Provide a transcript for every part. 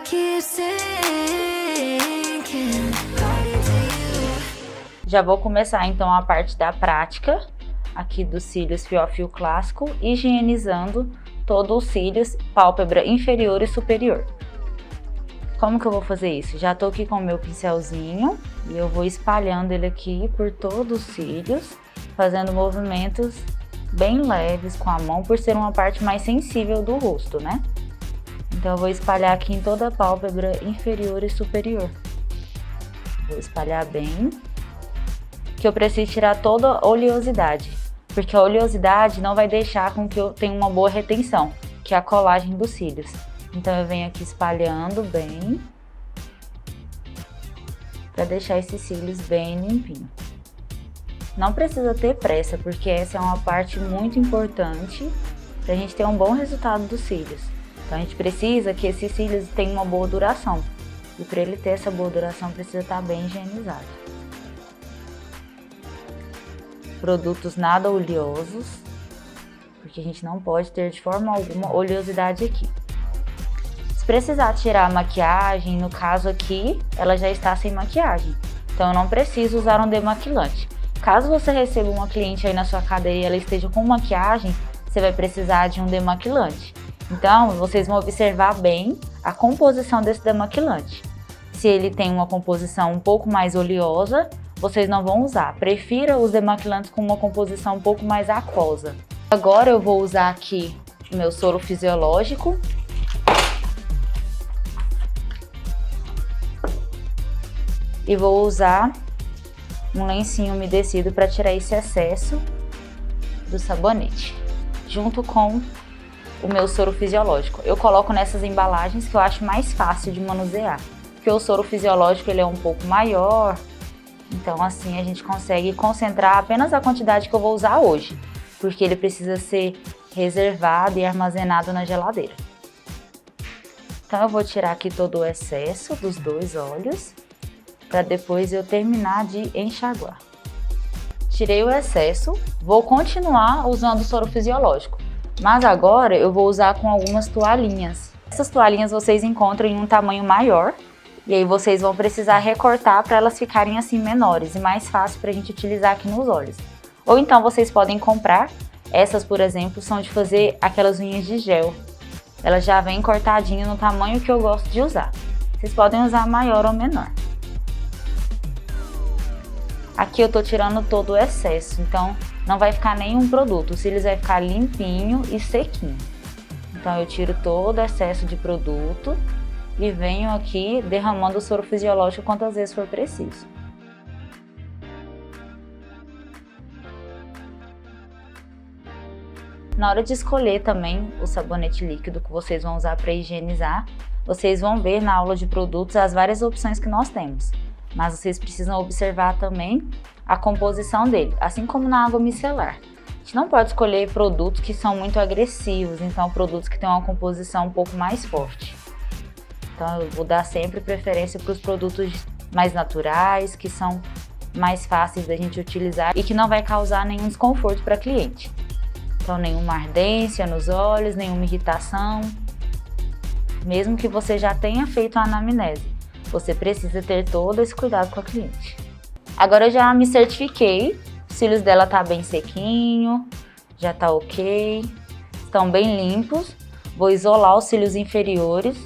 keep sinking, right into you. Já vou começar então a parte da prática aqui dos cílios fio a fio clássico, higienizando todos os cílios, pálpebra inferior e superior. Como que eu vou fazer isso? Já tô aqui com o meu pincelzinho e eu vou espalhando ele aqui por todos os cílios, fazendo movimentos bem leves com a mão, por ser uma parte mais sensível do rosto, né? Então eu vou espalhar aqui em toda a pálpebra inferior e superior. Vou espalhar bem, que eu preciso tirar toda a oleosidade, porque a oleosidade não vai deixar com que eu tenha uma boa retenção, que é a colagem dos cílios. Então eu venho aqui espalhando bem, para deixar esses cílios bem limpinhos. Não precisa ter pressa, porque essa é uma parte muito importante para a gente ter um bom resultado dos cílios. Então a gente precisa que esses cílios tenham uma boa duração. E para ele ter essa boa duração, precisa estar bem higienizado. Produtos nada oleosos, porque a gente não pode ter de forma alguma oleosidade aqui. Se precisar tirar a maquiagem, no caso aqui, ela já está sem maquiagem. Então eu não preciso usar um demaquilante. Caso você receba uma cliente aí na sua cadeira e ela esteja com maquiagem, você vai precisar de um demaquilante. Então, vocês vão observar bem a composição desse demaquilante. Se ele tem uma composição um pouco mais oleosa, vocês não vão usar. Prefira os demaquilantes com uma composição um pouco mais aquosa. Agora eu vou usar aqui o meu soro fisiológico. E vou usar um lencinho umedecido para tirar esse excesso do sabonete, junto com o meu soro fisiológico. Eu coloco nessas embalagens que eu acho mais fácil de manusear, porque o soro fisiológico ele é um pouco maior, então assim a gente consegue concentrar apenas a quantidade que eu vou usar hoje, porque ele precisa ser reservado e armazenado na geladeira. Então eu vou tirar aqui todo o excesso dos dois olhos, para depois eu terminar de enxaguar. Tirei o excesso, vou continuar usando o soro fisiológico, mas agora eu vou usar com algumas toalhinhas. Essas toalhinhas vocês encontram em um tamanho maior, e aí vocês vão precisar recortar para elas ficarem assim menores e mais fácil para a gente utilizar aqui nos olhos. Ou então vocês podem comprar, essas por exemplo são de fazer aquelas unhas de gel. Elas já vêm cortadinhas no tamanho que eu gosto de usar. Vocês podem usar maior ou menor. Aqui eu tô tirando todo o excesso, então não vai ficar nenhum produto, os cílios vai ficar limpinho e sequinho. Então eu tiro todo o excesso de produto e venho aqui derramando o soro fisiológico quantas vezes for preciso. Na hora de escolher também o sabonete líquido que vocês vão usar para higienizar, vocês vão ver na aula de produtos as várias opções que nós temos. Mas vocês precisam observar também a composição dele, assim como na água micelar. A gente não pode escolher produtos que são muito agressivos, então produtos que têm uma composição um pouco mais forte. Então eu vou dar sempre preferência para os produtos mais naturais, que são mais fáceis da gente utilizar e que não vai causar nenhum desconforto para a cliente. Então nenhuma ardência nos olhos, nenhuma irritação, mesmo que você já tenha feito a anamnese. Você precisa ter todo esse cuidado com a cliente. Agora eu já me certifiquei, os cílios dela tá bem sequinho, já tá ok, estão bem limpos. Vou isolar os cílios inferiores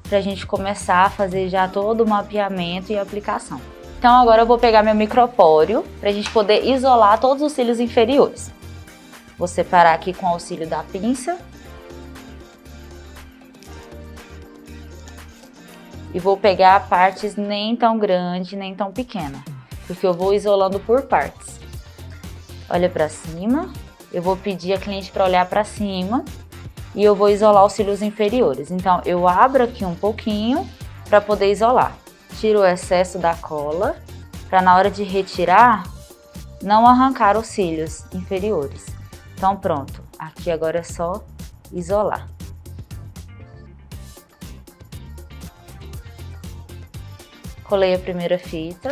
pra gente começar a fazer já todo o mapeamento e aplicação. Então agora eu vou pegar meu micropóreo pra gente poder isolar todos os cílios inferiores. Vou separar aqui com o auxílio da pinça. E vou pegar partes nem tão grande, nem tão pequena, porque eu vou isolando por partes. Olha para cima, eu vou pedir a cliente para olhar para cima e eu vou isolar os cílios inferiores. Então eu abro aqui um pouquinho para poder isolar. Tiro o excesso da cola, para na hora de retirar, não arrancar os cílios inferiores. Então pronto, aqui agora é só isolar. Colei a primeira fita,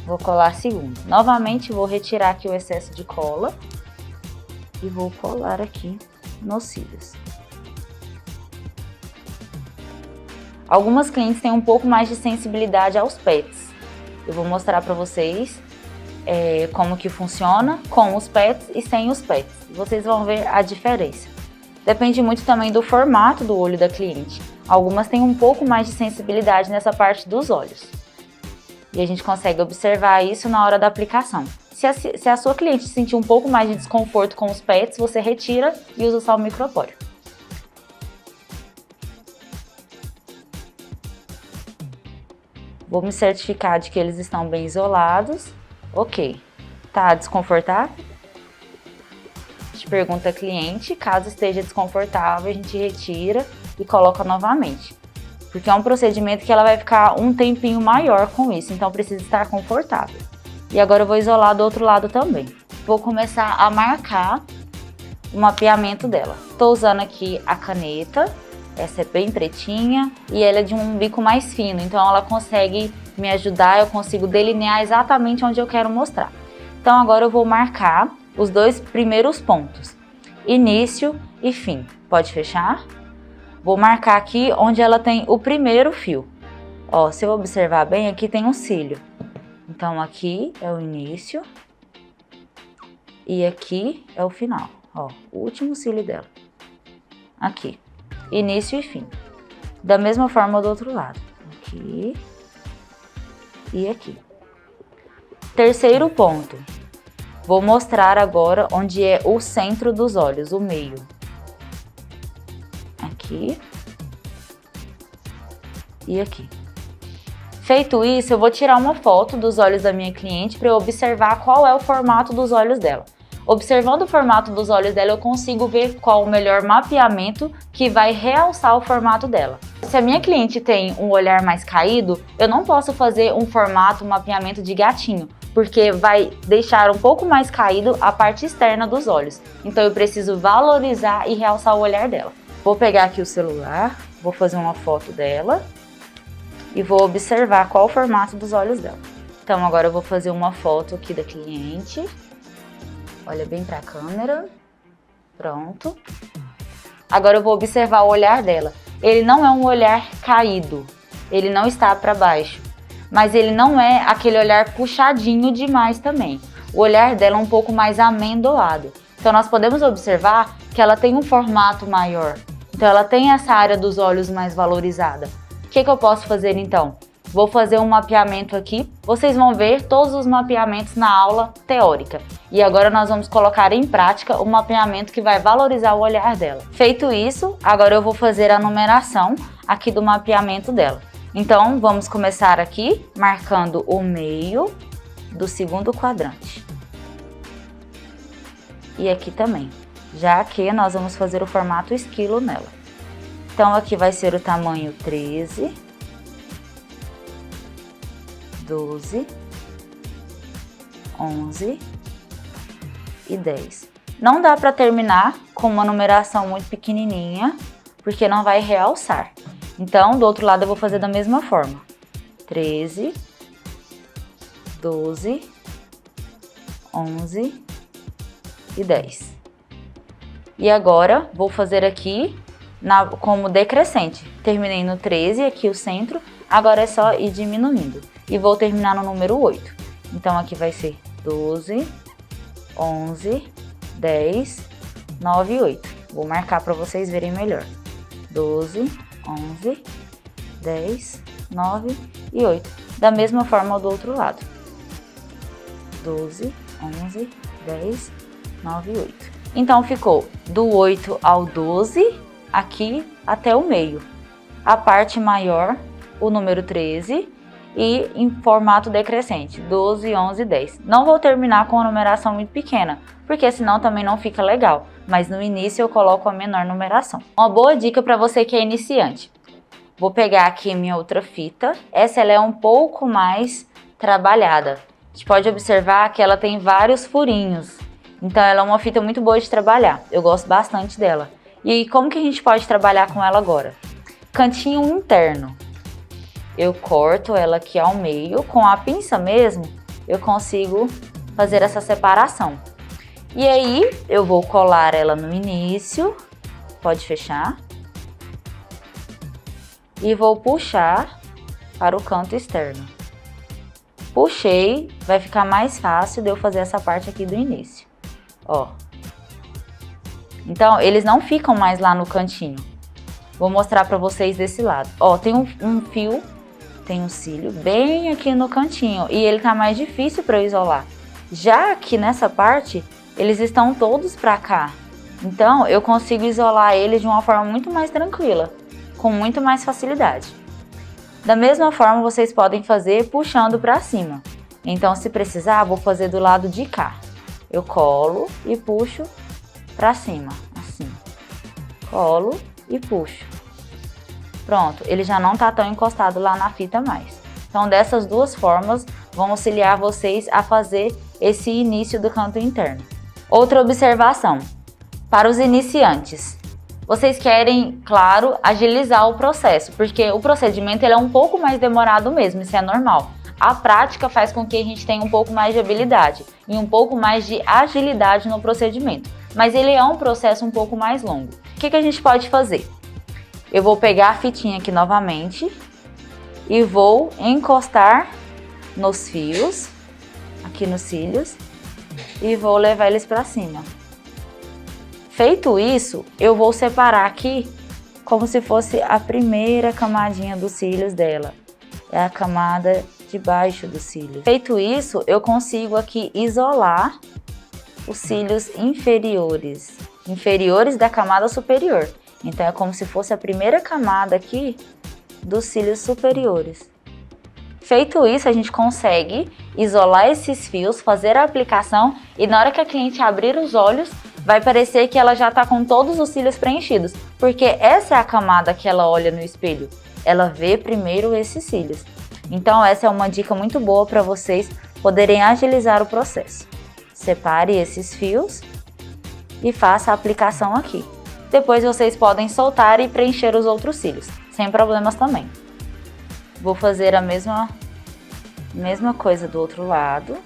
vou colar a segunda. Novamente vou retirar aqui o excesso de cola e vou colar aqui nos cílios. Algumas clientes têm um pouco mais de sensibilidade aos pets. Eu vou mostrar para vocês como que funciona com os pets e sem os pets. Vocês vão ver a diferença. Depende muito também do formato do olho da cliente. Algumas têm um pouco mais de sensibilidade nessa parte dos olhos. E a gente consegue observar isso na hora da aplicação. Se a sua cliente sentir um pouco mais de desconforto com os pets, você retira e usa só o micropóreo. Vou me certificar de que eles estão bem isolados. Ok. Tá desconfortável? A gente pergunta ao cliente. Caso esteja desconfortável, a gente retira e coloca novamente. Porque é um procedimento que ela vai ficar um tempinho maior com isso, então precisa estar confortável. E agora eu vou isolar do outro lado também. Vou começar a marcar o mapeamento dela. Estou usando aqui a caneta. Essa é bem pretinha e ela é de um bico mais fino, então ela consegue me ajudar, eu consigo delinear exatamente onde eu quero mostrar. Então agora eu vou marcar os 2 primeiros pontos, início e fim. Pode fechar? Vou marcar aqui onde ela tem o primeiro fio. Ó, se eu observar bem, aqui tem um cílio. Então aqui é o início e aqui é o final. Ó, o último cílio dela. Aqui. Início e fim. Da mesma forma do outro lado. Aqui e aqui. Terceiro ponto. Vou mostrar agora onde é o centro dos olhos, o meio. Aqui e aqui. Feito isso, eu vou tirar uma foto dos olhos da minha cliente para eu observar qual é o formato dos olhos dela. Observando o formato dos olhos dela, eu consigo ver qual o melhor mapeamento que vai realçar o formato dela. Se a minha cliente tem um olhar mais caído, eu não posso fazer um mapeamento de gatinho, porque vai deixar um pouco mais caído a parte externa dos olhos. Então eu preciso valorizar e realçar o olhar dela. Vou pegar aqui o celular, vou fazer uma foto dela e vou observar qual o formato dos olhos dela. Então agora eu vou fazer uma foto aqui da cliente. Olha bem para a câmera. Pronto. Agora eu vou observar o olhar dela. Ele não é um olhar caído. Ele não está para baixo. Mas ele não é aquele olhar puxadinho demais também. O olhar dela é um pouco mais amendoado. Então nós podemos observar que ela tem um formato maior. Então ela tem essa área dos olhos mais valorizada. O que eu posso fazer então? Vou fazer um mapeamento aqui, vocês vão ver todos os mapeamentos na aula teórica. E agora nós vamos colocar em prática o mapeamento que vai valorizar o olhar dela. Feito isso, agora eu vou fazer a numeração aqui do mapeamento dela. Então, vamos começar aqui, marcando o meio do segundo quadrante. E aqui também, já que nós vamos fazer o formato esquilo nela. Então, aqui vai ser o tamanho 13... 12, 11 e 10. Não dá para terminar com uma numeração muito pequenininha, porque não vai realçar. Então, do outro lado eu vou fazer da mesma forma. 13, 12, 11 e 10. E agora, vou fazer aqui como decrescente. Terminei no 13, aqui o centro, agora é só ir diminuindo. E vou terminar no número 8. Então, aqui vai ser 12, 11, 10, 9 e 8. Vou marcar para vocês verem melhor. 12, 11, 10, 9 e 8. Da mesma forma do outro lado. 12, 11, 10, 9 e 8. Então, ficou do 8 ao 12, aqui até o meio. A parte maior, o número 13... e em formato decrescente, 12, 11 e 10. Não vou terminar com uma numeração muito pequena, porque senão também não fica legal, mas no início eu coloco a menor numeração. Uma boa dica para você que é iniciante. Vou pegar aqui minha outra fita, essa ela é um pouco mais trabalhada. A gente pode observar que ela tem vários furinhos, então ela é uma fita muito boa de trabalhar, eu gosto bastante dela. E como que a gente pode trabalhar com ela agora? Cantinho interno. Eu corto ela aqui ao meio, com a pinça mesmo, eu consigo fazer essa separação. E aí, eu vou colar ela no início, pode fechar. e vou puxar para o canto externo. Puxei, vai ficar mais fácil de eu fazer essa parte aqui do início, ó. Então, eles não ficam mais lá no cantinho. Vou mostrar pra vocês desse lado. Ó, tem um fio, tem um cílio bem aqui no cantinho e ele tá mais difícil para eu isolar. Já que nessa parte, eles estão todos pra cá. Então, eu consigo isolar eles de uma forma muito mais tranquila, com muito mais facilidade. Da mesma forma, vocês podem fazer puxando pra cima. Então, se precisar, vou fazer do lado de cá. Eu colo e puxo pra cima, assim. Colo e puxo. Pronto, ele já não tá tão encostado lá na fita mais. Então, dessas duas formas, vão auxiliar vocês a fazer esse início do canto interno. Outra observação, para os iniciantes. Vocês querem, claro, agilizar o processo, porque o procedimento ele é um pouco mais demorado mesmo, isso é normal. A prática faz com que a gente tenha um pouco mais de habilidade e um pouco mais de agilidade no procedimento, mas ele é um processo um pouco mais longo. O que a gente pode fazer? Eu vou pegar a fitinha aqui novamente e vou encostar nos fios, aqui nos cílios, e vou levar eles para cima. Feito isso, eu vou separar aqui como se fosse a primeira camadinha dos cílios dela. É a camada de baixo dos cílios. Feito isso, eu consigo aqui isolar os cílios inferiores da camada superior. Então, é como se fosse a primeira camada aqui dos cílios superiores. Feito isso, a gente consegue isolar esses fios, fazer a aplicação e na hora que a cliente abrir os olhos, vai parecer que ela já está com todos os cílios preenchidos, porque essa é a camada que ela olha no espelho. Ela vê primeiro esses cílios. Então, essa é uma dica muito boa para vocês poderem agilizar o processo. Separe esses fios e faça a aplicação aqui. Depois vocês podem soltar e preencher os outros cílios, sem problemas também. Vou fazer a mesma coisa do outro lado.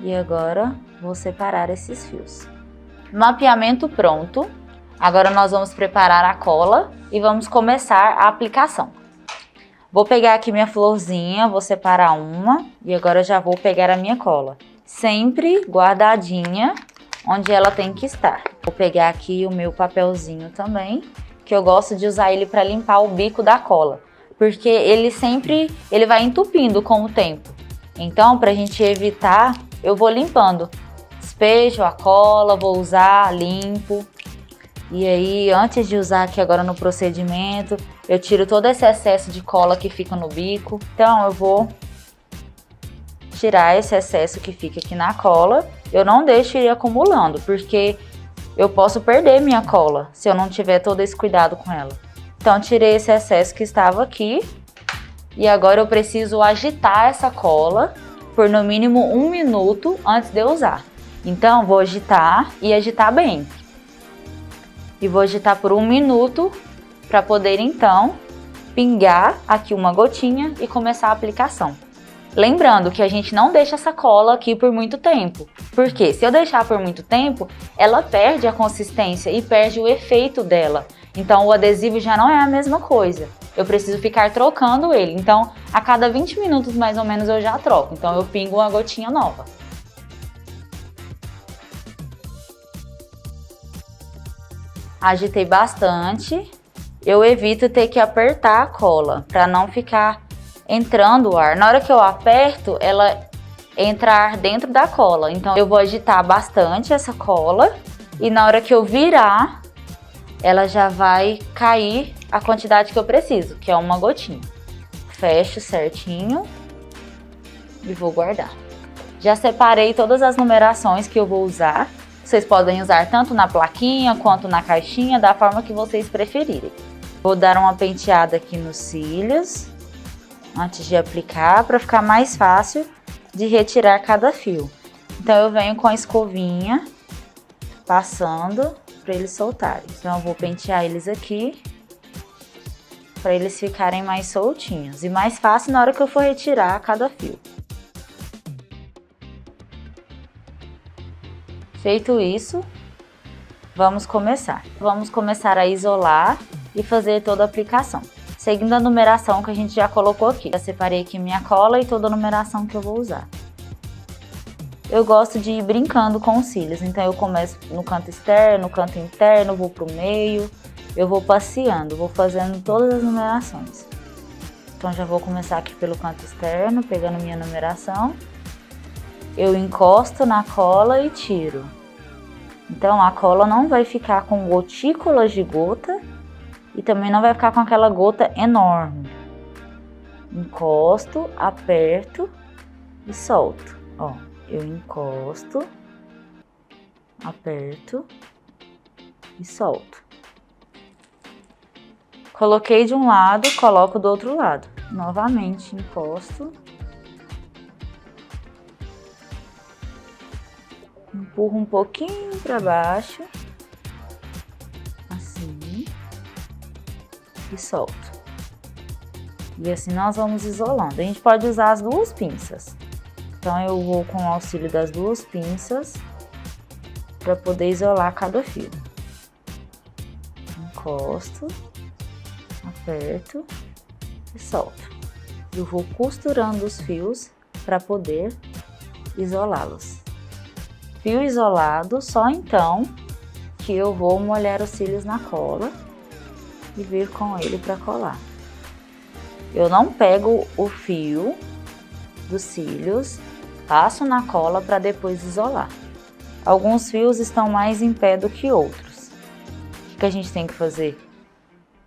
E agora vou separar esses fios. Mapeamento pronto. Agora nós vamos preparar a cola e vamos começar a aplicação. Vou pegar aqui minha florzinha, vou separar uma e agora já vou pegar a minha cola. Sempre guardadinha onde ela tem que estar. Vou pegar aqui o meu papelzinho também, que eu gosto de usar ele para limpar o bico da cola, porque ele vai entupindo com o tempo. Então, para a gente evitar, eu vou limpando. Despejo a cola, vou usar, limpo. E aí, antes de usar aqui agora no procedimento, eu tiro todo esse excesso de cola que fica no bico. Então, eu vou tirar esse excesso que fica aqui na cola. Eu não deixo ir acumulando, porque eu posso perder minha cola se eu não tiver todo esse cuidado com ela. Então, tirei esse excesso que estava aqui. E agora eu preciso agitar essa cola por no mínimo 1 minuto antes de eu usar. Então, vou agitar e agitar bem. E vou agitar por 1 minuto para poder, então, pingar aqui uma gotinha e começar a aplicação. Lembrando que a gente não deixa essa cola aqui por muito tempo. Porque se eu deixar por muito tempo, ela perde a consistência e perde o efeito dela. Então, o adesivo já não é a mesma coisa. Eu preciso ficar trocando ele. Então, a cada 20 minutos mais ou menos eu já troco. Então, eu pingo uma gotinha nova. Agitei bastante. Eu evito ter que apertar a cola para não ficar entrando o ar. Na hora que eu aperto, ela entra ar dentro da cola. Então, eu vou agitar bastante essa cola e na hora que eu virar, ela já vai cair a quantidade que eu preciso, que é uma gotinha. Fecho certinho e vou guardar. Já separei todas as numerações que eu vou usar. Vocês podem usar tanto na plaquinha quanto na caixinha, da forma que vocês preferirem. Vou dar uma penteada aqui nos cílios antes de aplicar, para ficar mais fácil de retirar cada fio. Então, eu venho com a escovinha, passando para eles soltarem. Então, eu vou pentear eles aqui, para eles ficarem mais soltinhos. E mais fácil na hora que eu for retirar cada fio. Feito isso, Vamos começar. Vamos começar a isolar e fazer toda a aplicação. Seguindo a numeração que a gente já colocou aqui. Já separei aqui minha cola e toda a numeração que eu vou usar. Eu gosto de ir brincando com os cílios, então eu começo no canto externo, no canto interno, vou pro meio, eu vou passeando, vou fazendo todas as numerações. Então já vou começar aqui pelo canto externo, pegando minha numeração. Eu encosto na cola e tiro. Então a cola não vai ficar com gotículas de gota e também não vai ficar com aquela gota enorme. Encosto, aperto e solto. Ó. Eu encosto, aperto e solto. Coloquei de um lado, coloco do outro lado. Novamente encosto. Empurro um pouquinho para baixo. Assim. E solto. E assim nós vamos isolando. A gente pode usar as duas pinças. Então eu vou com o auxílio das duas pinças para poder isolar cada fio. Encosto, aperto e solto. Eu vou costurando os fios para poder isolá-los. Fio isolado, só então que eu vou molhar os cílios na cola e vir com ele para colar. Eu não pego o fio dos cílios, passo na cola para depois isolar. Alguns fios estão mais em pé do que outros. O que a gente tem que fazer?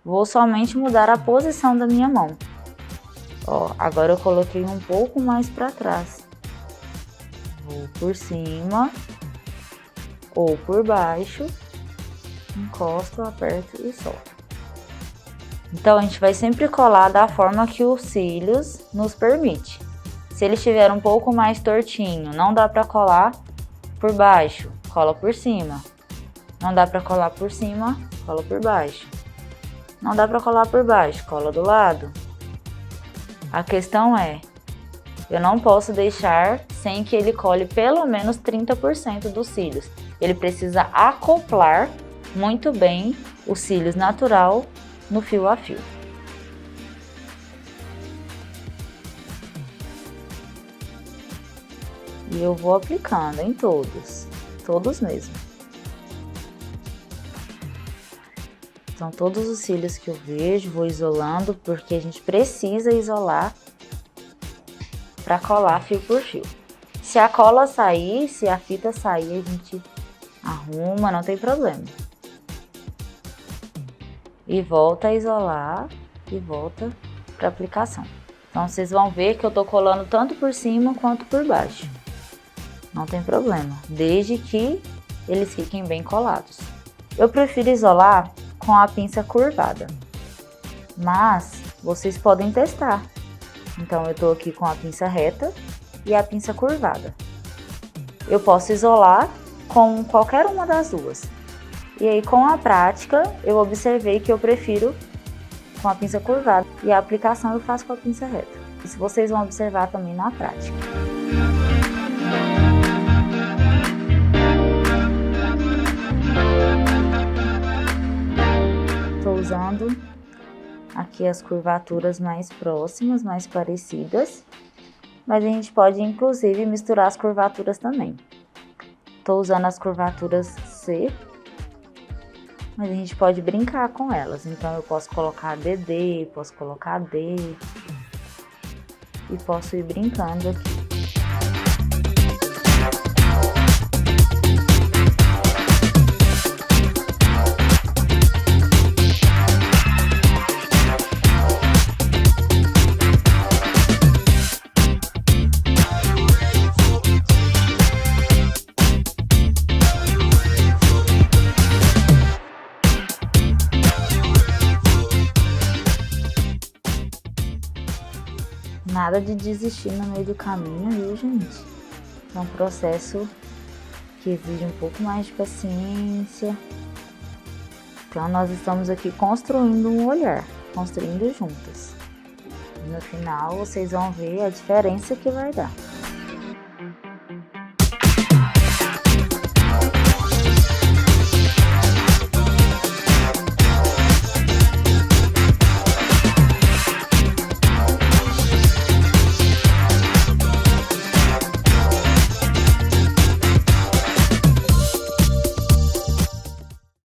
Vou somente mudar a posição da minha mão. Ó, agora eu coloquei um pouco mais para trás. Vou por cima ou por baixo, encosto, aperto e solto. Então a gente vai sempre colar da forma que os cílios nos permite. Se ele estiver um pouco mais tortinho, não dá para colar por baixo, cola por cima. Não dá para colar por cima, cola por baixo. Não dá para colar por baixo, cola do lado. A questão é, eu não posso deixar sem que ele cole pelo menos 30% dos cílios. Ele precisa acoplar muito bem os cílios natural no fio a fio. E eu vou aplicando em todos mesmo. Então todos os cílios que eu vejo, vou isolando, porque a gente precisa isolar para colar fio por fio. Se a cola sair, se a fita sair, a gente arruma, não tem problema. E volta a isolar e volta para aplicação. Então vocês vão ver que eu tô colando tanto por cima quanto por baixo. Não tem problema, desde que eles fiquem bem colados. Eu prefiro isolar com a pinça curvada, mas vocês podem testar. Então eu tô aqui com a pinça reta e a pinça curvada. Eu posso isolar com qualquer uma das duas. E aí com a prática eu observei que eu prefiro com a pinça curvada e a aplicação eu faço com a pinça reta. Isso vocês vão observar também na prática. Estou usando aqui as curvaturas mais próximas, mais parecidas, mas a gente pode inclusive misturar as curvaturas também. Estou usando as curvaturas C, mas a gente pode brincar com elas. Então eu posso colocar DD, posso colocar D e posso ir brincando aqui. Nada de desistir no meio do caminho, viu, gente? É um processo que exige um pouco mais de paciência. Então, nós estamos aqui construindo um olhar, construindo juntas. No final, vocês vão ver a diferença que vai dar.